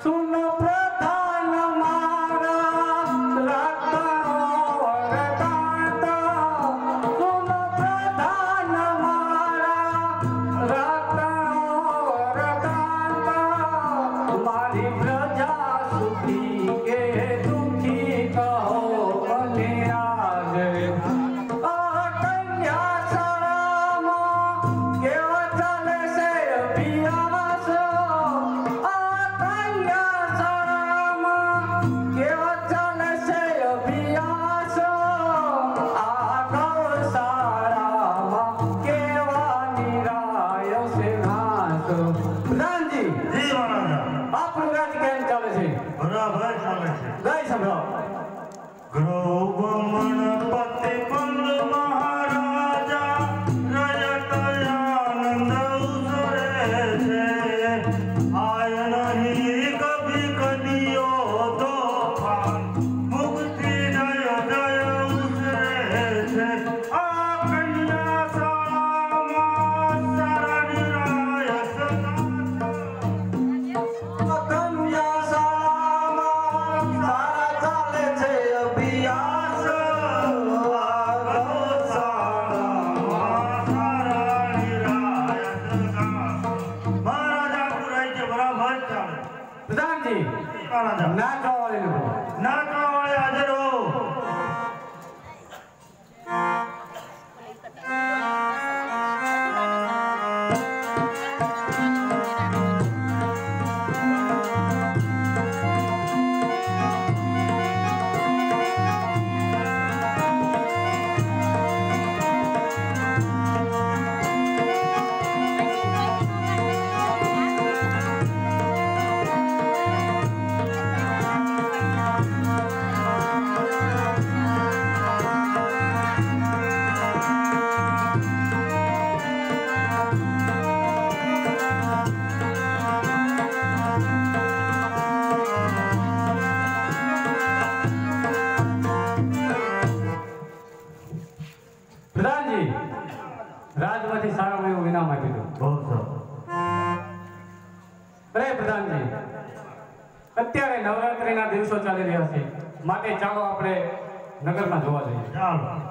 सुनो प्रधान मारा रत्नो वरदाता सुनो प्रधान मारा रत्नो वरदाता मारी प्रजा सुखी के दुखी कहो बने आगे कन्या सारामा केवा चाले से अभियास कन्या सारामा केवा चाले से अभियास गौशालामा केवा निराय सिंहास प्रधान जी जी महाराजा આપણું રાજ કેમ ચાલે છે બરાબર ચાલે છે ગાય સંભળાવો ગૃહ ગમનપતિ પંદ મહારાજા રજત આનંદ ઉસરે છે આય નહીં કભી કદીઓ તોફાન મુક્તિ જય જય ઉસરે છે આ કન્યા શાળામાં સારા નિરાય સદા કન્યા શાળામાં સારા ચાલે છે અભ્યાસ પ્રધાનજી નાચવા વાળી પ્રધાનજી રાજમાંથી સારામાં એવું ઇનામ આપી દો અરે પ્રધાનજી અત્યારે નવરાત્રિના દિવસો ચાલી રહ્યા છે માટે ચાલો આપણે નગરમાં જોવા જઈએ ચાલો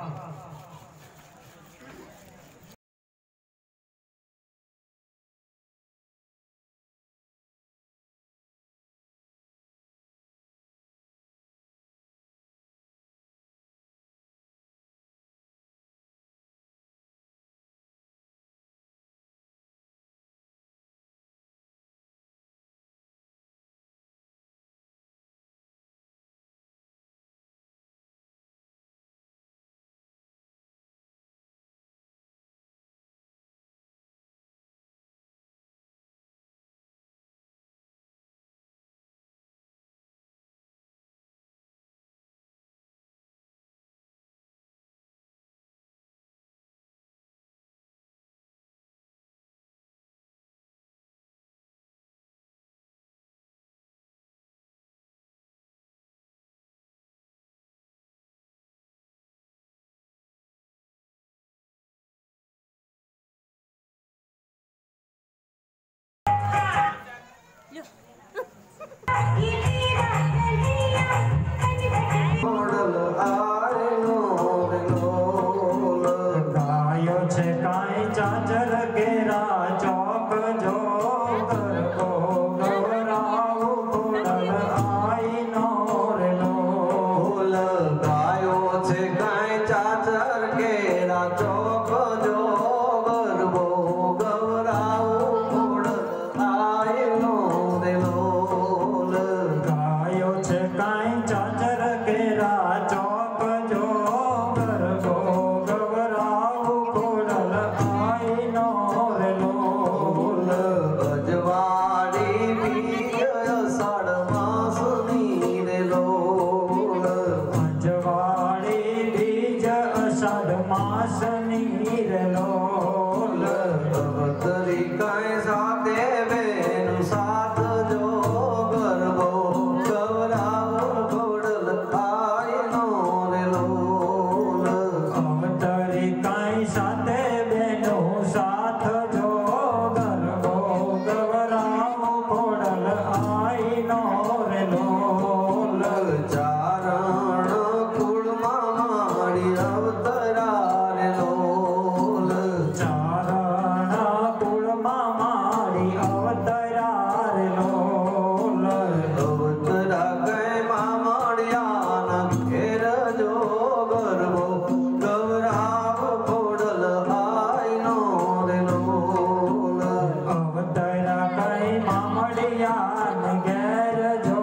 યાન ઘેર જો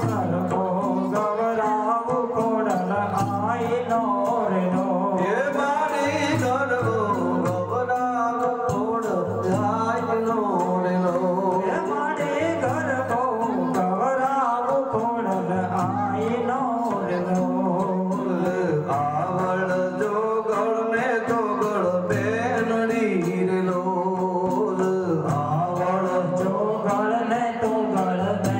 ગરબો ગવરાવ ખોડલ આઈ નો રે નો એ મારી ગરબો ગવરાવ ખોડલ આઈ નો રે નો એ મારી ગરબો ગવરાવ ખોડલ આઈ નો રે નો આવળ જોગળ ને જોગળ બેનડી રે લો આવળ જોગળ ને તોગળ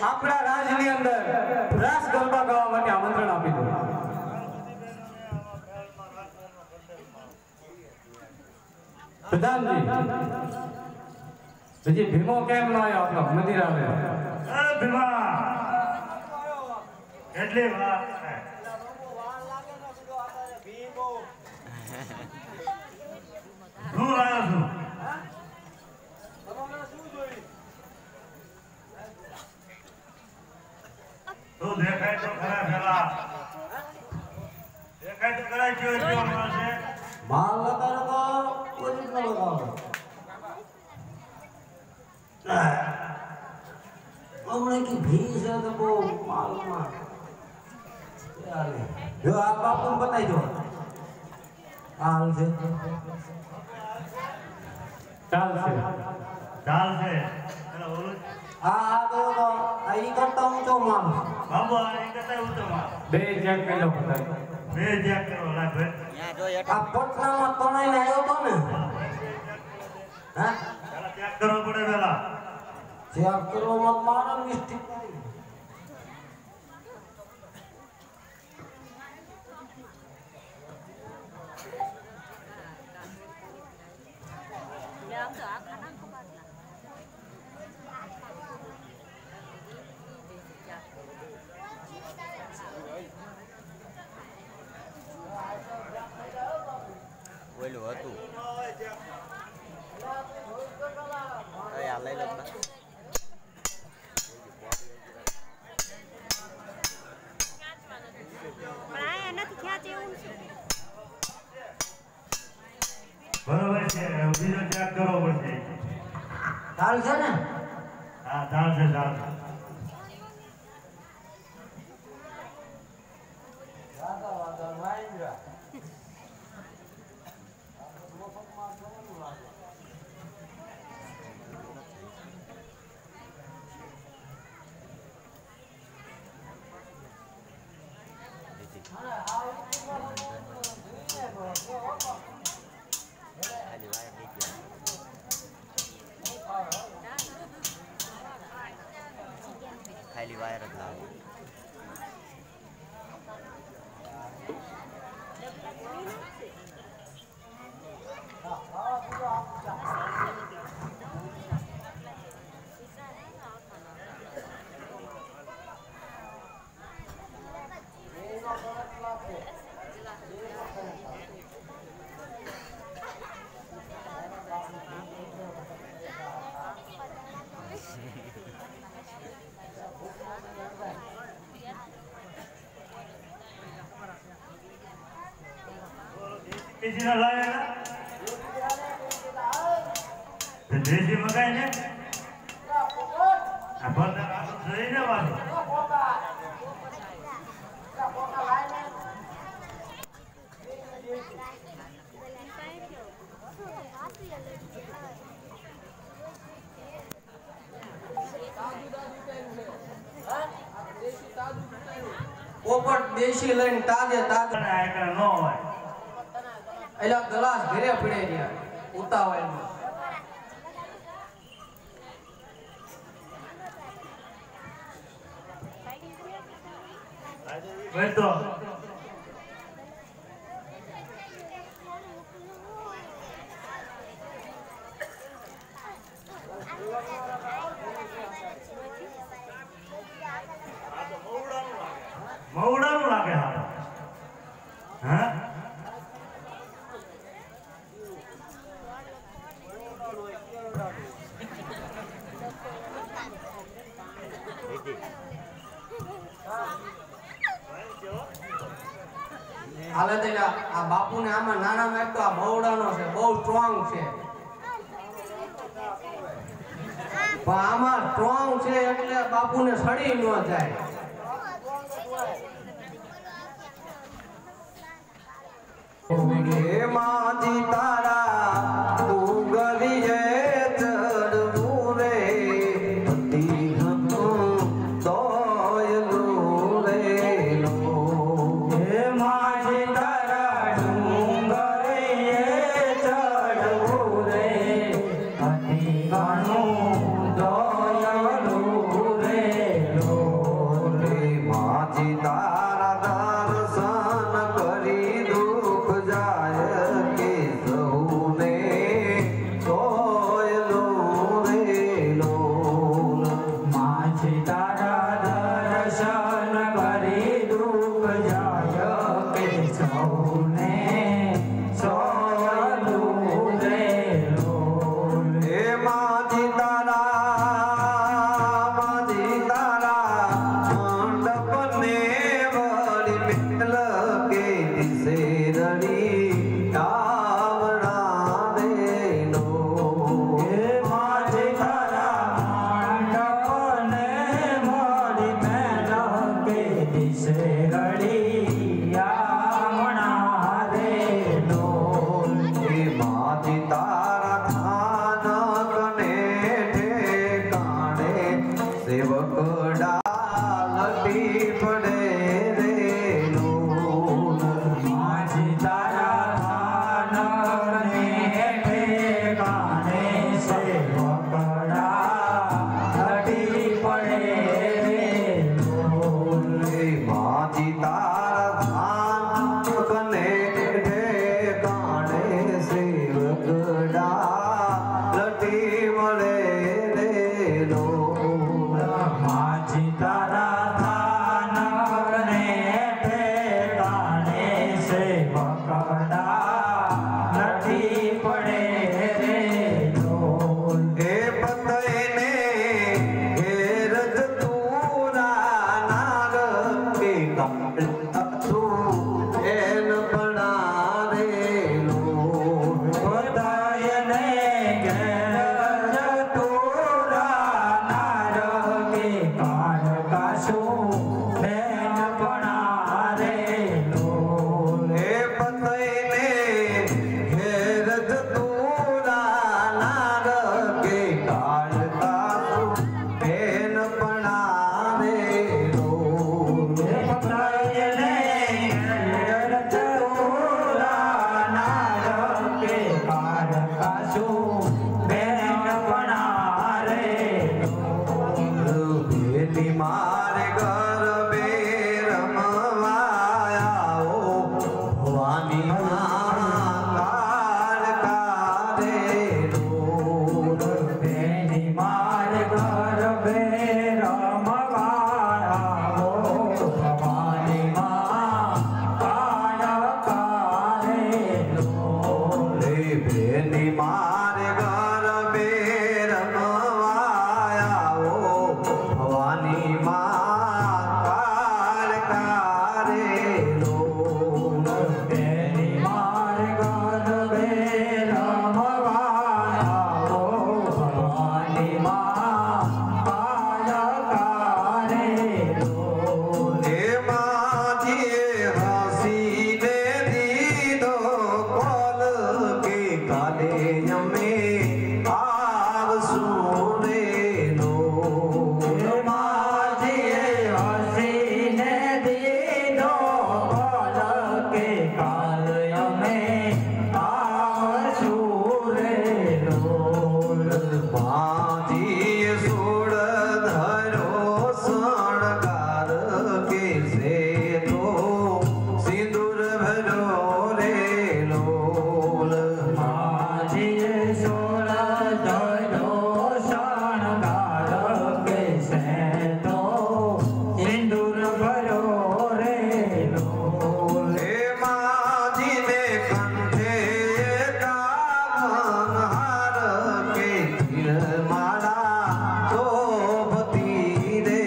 આપણા રાજની અંદર રાસ ગરબા ગાવા માટે આમંત્રણ આપી દો. પ્રધાનજી હજી ભીમો કેમ ન આવ્યો આપણો મંદિર આવે? ભીમા કેટલી વાત છે. શું લાવ્યો છું? તું દેખાય તો ખરા પેલા દેખાય તો ખરા કેવો કેવો માણસ છે. માલ લગાડો તો ઓરિજિનલ લગાવો. હમણાં કે ભી છે તો બહુ માલમાં જો આ બાપુ બતાવી દો. હાલ છે ચાલશે. ચાલશે. પેલા ઓલું આ તો આ ઈ કરતા ઊંચો માલ. બાબુ આ એક કરતા ઊંચો માલ. બે ચેક કરી લો પ્રધાન. બે ચેક કરો લાગ ભાઈ. આ પટનામાં તણાઈને આવ્યો તો ને હા પેલા ચેક કરવો પડે પેલા. ચેક કરવામાં મારા મિસ્ટેક નહીં. ઓલું હતું આ લઈ લો ના બરોબર છે. બીજો ચેક કરવો પડશે. ચાલ છે ને હા ચાલશે ચાલશે. ખાલી વાયર જ લાવો. દેશી ના લાવે ને દેશી મકાઈ ને આ બંધ જોઈ ને પાછું. પોપટ દેશી લઈને તાજે તાજે આ એકલા ન હોય. એલા ગ્લાસ ઘરે પડે રહ્યા ઉતાવળમાં. ભાઈ તો મવડાનું લાગે. હા હાલે તો આ બાપુને આમાં નાનામાં એક તો આ બવડાનો છે, બહુ સ્ટ્રોંગ છે. પણ આમાં સ્ટ્રોંગ છે એટલે બાપુને સડી ન જાય. હે માજી તારા તું ગલીએ ચડવું રે ઘણું દોયલું રે કાઢી પડે રે લોલ એ પતઈને ઘેર જતું નાર કે તું એન બનાવે લોલ બધાયને ઘેર જટોરા નાર કે કાળ કાશું બેન પણારે લોલ એ પતઈને ઘેર જતું નાર કે કાળ કાશું બેન બનાવે લોલ બધાયને ઘેર જટોરા નાર કે કાળ કાશું બેન પણારે ભેલી મારે ઘર બે રમવાયા ઓ ભવાની કાળ કારે લોલ બેની માર ઘર બે રમવાળા હો ભવાની માં કાળ કારે લોલ રે ભેલી મારે ઘર બે રમવાયા ઓ ભવાની કાળ કારે લોલ બેની માર ઘર બે રમવાળા હો ભવાની માં કાળ કારે લોલ હે માજીએ હસીને દીધો કોલ કે કાલે અમે આવશું રે લોલ માજીએ હસીને દીધો બોલ કે કાલ અમે આવશું રે લોલ માજીએ સોળ ધરો શણગાર કે સે તો સિંદૂર ભરો રે લોલ માજીએ સોળ ધરો શણગાર કે સે તો સિંદૂર ભરો રે લોલ હે માજીને કંઠે કાવન હાર કે તીરમાળા શોભતી રે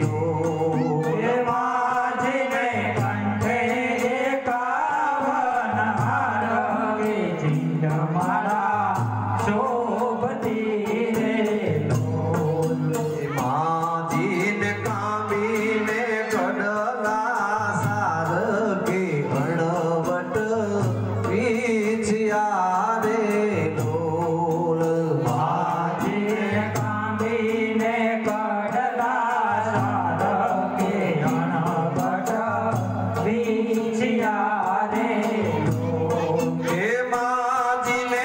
લોલ હે માજીને કંઠે કાવન હાર કે ચીરમાળા શોભતી રે લોલ માજીને કામીને કડલા સાર કે હણવટ વીછ્યા રે લોલ માજીને કાંબીને કડલા સાર કે અણબટ વીછ્યા રે લોલ હે માજીને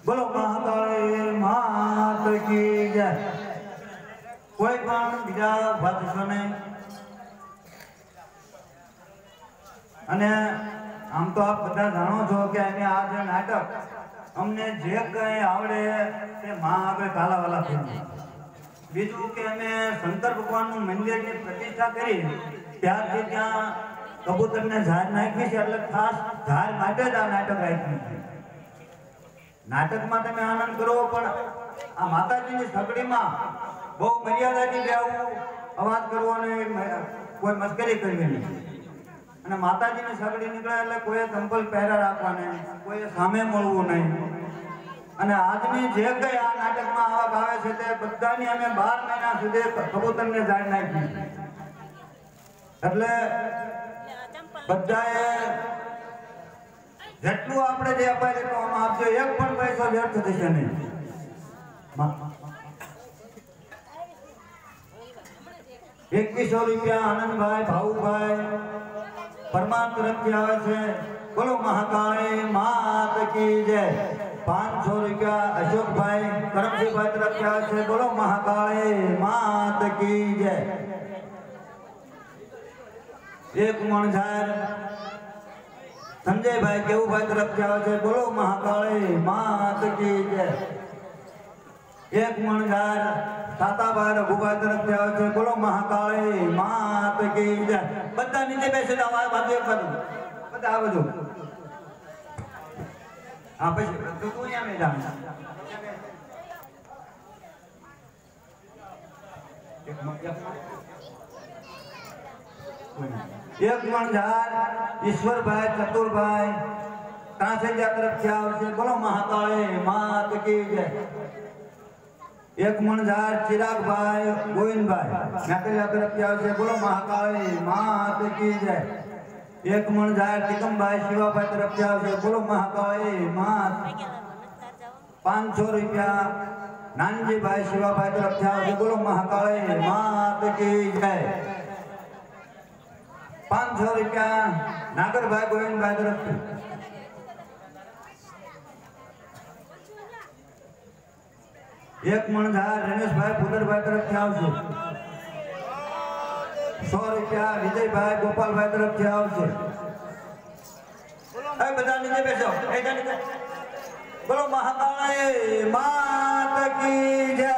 બોલો મહાકાળી માત કી જય. કોઈ પણ બીજા વાત થશો નહીં. અને આમ તો આપ બધા જાણો છો કે અમે આ જે નાટક અમને જે કઈ આવડે તે માં આગળ કાલાવાલા થઈ. બીજું કે અમે શંકર ભગવાનનું મંદિરની પ્રતિષ્ઠા કરી ત્યારથી ત્યાં કબૂતરને ઝાડ નાખી છે એટલે ખાસ ઝાડ માટે જ આ નાટક રાખ્યું છે. નાટકમાં તમે આનંદ કરો પણ આ માતાજીની સગડીમાં બહુ મર્યાદાથી રહેવું, અવાજ કરવો નહીં, કોઈ મસ્કરી કરવી નહીં. અને માતાજીની સગડી નીકળે એટલે કોઈએ ચંપલ પહેરા રાખવા નહીં, કોઈએ સામે મળવું નહીં. અને આજની જે કઈ આ નાટકમાં આવક આવે છે તે બધાની અમે 12 મહિના સુધી કબૂતરને ઝાડ નાખી. એટલે બધાએ જેટલું આપણે જે અપાય એટલું આમાં આપજો. એક પણ પૈસો વ્યર્થ થશે નહીં. 2100 રૂપિયા આનંદભાઈ ભાવુભાઈ પરમાર તરફથી આવે છે. બોલો મહાકાળી માત કી જય. 500 રૂપિયા અશોકભાઈ કરમસિંહભાઈ તરફથી આવે છે. બોલો મહાકાળી માત કી જય. 1 મણ ઝાડ સંજયભાઈ કેવુભાઈ તરફથી આવે છે. બોલો મહાકાળી માત કી જય. 1 મણ ઝાડ તાતાભાઈ રઘુભાઈ તરફથી આવે છે. બોલો મહાકાળી માત કી જય. બધા નીચે બેસે બાજુ બધા આ બધું હા પછી તું અહીંયા મેં જાણ 1 મણ ઝાડ ઈશ્વરભાઈ ચતુરભાઈ ત્રાસેજા તરફથી આવે છે. બોલો મહાકાળી માત કી જય. 1 મણ ઝાડ ચિરાગભાઈ ગોવિંદભાઈ નાકેલા તરફથી આવે છે. બોલો મહાકાળી માત કી જય. 1 મણ ઝાડ તિકમભાઈ શિવાભાઈ તરફથી આવે છે. બોલો મહાકાળી માત. 500 રૂપિયા નાનજીભાઈ શિવાભાઈ તરફથી આવે છે. બોલો મહાકાળી માત કી જય. 500 રૂપિયા નાગરભાઈ ગોવિંદભાઈ તરફથી. 1 મણ ઝાડ રમેશભાઈ ફુદરભાઈ તરફથી આવશે. 100 રૂપિયા વિજયભાઈ ગોપાલભાઈ તરફથી આવશે. બધા નીચે બેસો. બોલો મહાકાળી માત કી જય.